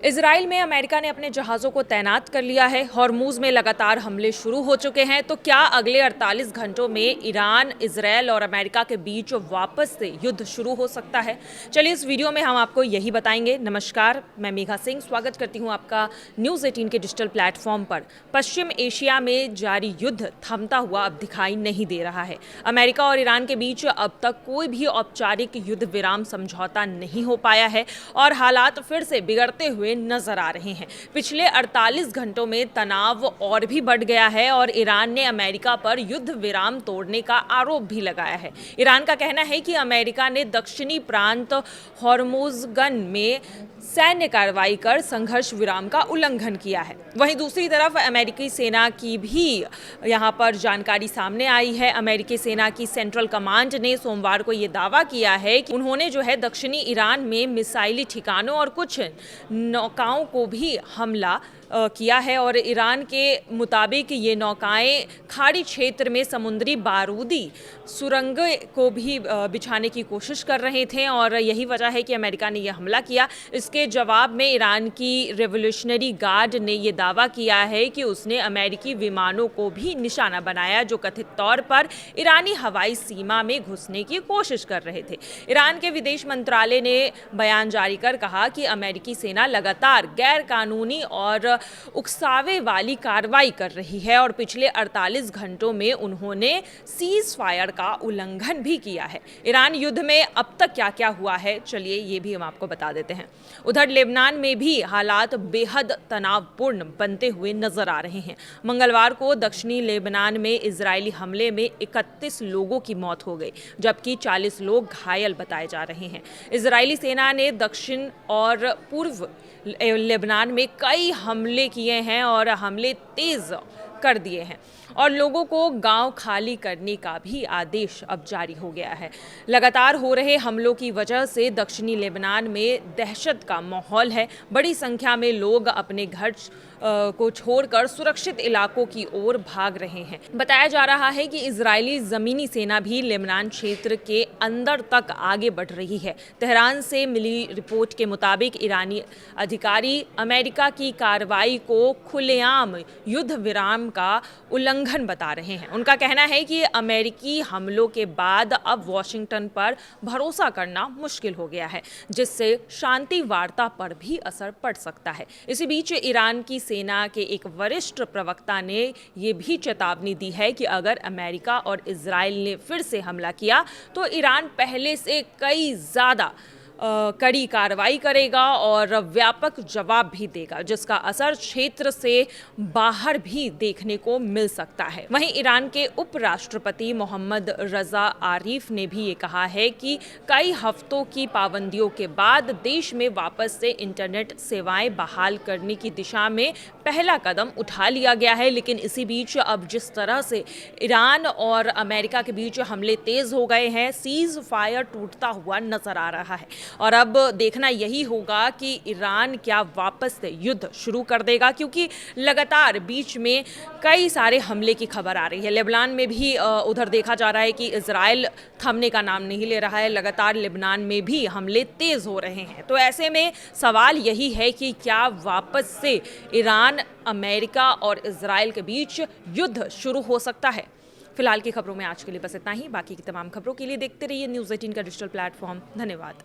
Israel में America ने अपने जहाज़ों को तैनात कर लिया है। हॉर्मूज़ में लगातार हमले शुरू हो चुके हैं। तो क्या अगले 48 घंटों में ईरान, इजराइल और अमेरिका के बीच वापस से युद्ध शुरू हो सकता है? चलिए इस वीडियो में हम आपको यही बताएंगे। नमस्कार, मैं मेघा सिंह स्वागत करती हूँ आपका न्यूज़ 18 के डिजिटल प्लेटफॉर्म पर। पश्चिम एशिया में जारी युद्ध थमता हुआ अब दिखाई नहीं दे रहा है। अमेरिका और ईरान के बीच अब तक कोई भी औपचारिक युद्ध विराम समझौता नहीं हो पाया है और हालात फिर से बिगड़ते हुए नजर आ रहे हैं। पिछले 48 घंटों में तनाव और भी बढ़ गया है और ईरान ने अमेरिका पर युद्ध विराम तोड़ने का आरोप भी लगाया है। ईरान का कहना है कि अमेरिका ने दक्षिणी प्रांत हॉर्मुज़गन में सैन्य कार्रवाई कर संघर्ष विराम का उल्लंघन किया है। वहीं दूसरी तरफ अमेरिकी सेना की भी यहां पर जानकारी सामने आई है। अमेरिकी सेना की सेंट्रल कमांड ने सोमवार को यह दावा किया है कि उन्होंने दक्षिणी ईरान में मिसाइली ठिकानों और कुछ नौकाओं को भी हमला किया है और ईरान के मुताबिक ये नौकाएं खाड़ी क्षेत्र में समुद्री बारूदी सुरंगें को भी बिछाने की कोशिश कर रहे थे और यही वजह है कि अमेरिका ने यह हमला किया। इसके जवाब में ईरान की रेवोल्यूशनरी गार्ड ने यह दावा किया है कि उसने अमेरिकी विमानों को भी निशाना बनाया जो कथित तौर पर ईरानी हवाई सीमा में घुसने की कोशिश कर रहे थे। ईरान के विदेश मंत्रालय ने बयान जारी कर कहा कि अमेरिकी सेना लगातार गैर कानूनी और उकसावे वाली कार्रवाई कर रही है और पिछले 48 घंटों में उन्होंने सीज फायर का उल्लंघन भी किया है। ईरान युद्ध में अब तक क्या क्या हुआ है, चलिए ये भी हम आपको बता देते हैं। उधर लेबनान में भी हालात बेहद तनावपूर्ण बनते हुए नजर आ रहे हैं। मंगलवार को दक्षिणी लेबनान में इजरायली हमले में 31 लोगों की मौत हो गई जबकि 40 लोग घायल बताए जा रहे हैं। इजरायली सेना ने दक्षिण और पूर्व लेबनान में कई हमले किए हैं और हमले तेज कर दिए हैं और लोगों को गांव खाली करने का भी आदेश अब जारी हो गया है। लगातार हो रहे हमलों की वजह से दक्षिणी लेबनान में दहशत का माहौल है। बड़ी संख्या में लोग अपने घर को छोड़कर सुरक्षित इलाकों की ओर भाग रहे हैं। बताया जा रहा है कि इजरायली जमीनी सेना भी लेबनान क्षेत्र के अंदर तक आगे बढ़ रही है। तेहरान से मिली रिपोर्ट के मुताबिक ईरानी अधिकारी अमेरिका की कार्रवाई को खुलेआम युद्ध विराम का उल्लंघन बता रहे हैं। उनका कहना है कि अमेरिकी हमलों के बाद अब वॉशिंगटन पर भरोसा करना मुश्किल हो गया है जिससे शांति वार्ता पर भी असर पड़ सकता है। इसी बीच ईरान की सेना के एक वरिष्ठ प्रवक्ता ने यह भी चेतावनी दी है कि अगर अमेरिका और इजराइल ने फिर से हमला किया तो ईरान पहले से कई ज़्यादा कड़ी कार्रवाई करेगा और व्यापक जवाब भी देगा जिसका असर क्षेत्र से बाहर भी देखने को मिल सकता है। वहीं ईरान के उपराष्ट्रपति मोहम्मद रजा आरिफ ने भी ये कहा है कि कई हफ्तों की पाबंदियों के बाद देश में वापस से इंटरनेट सेवाएं बहाल करने की दिशा में पहला कदम उठा लिया गया है। लेकिन इसी बीच अब जिस तरह से ईरान और अमेरिका के बीच हमले तेज हो गए हैं, सीज फायर टूटता हुआ नजर आ रहा है और अब देखना यही होगा कि ईरान क्या वापस से युद्ध शुरू कर देगा क्योंकि लगातार बीच में कई सारे हमले की खबर आ रही है। लेबनान में भी उधर देखा जा रहा है कि इजराइल थमने का नाम नहीं ले रहा है। लगातार लेबनान में भी हमले तेज हो रहे हैं। तो ऐसे में सवाल यही है कि क्या वापस से ईरान, अमेरिका और इजराइल के बीच युद्ध शुरू हो सकता है। फिलहाल की खबरों में आज के लिए बस इतना ही। बाकी की तमाम खबरों के लिए देखते रहिए न्यूज़ 18 का डिजिटल प्लेटफॉर्म। धन्यवाद।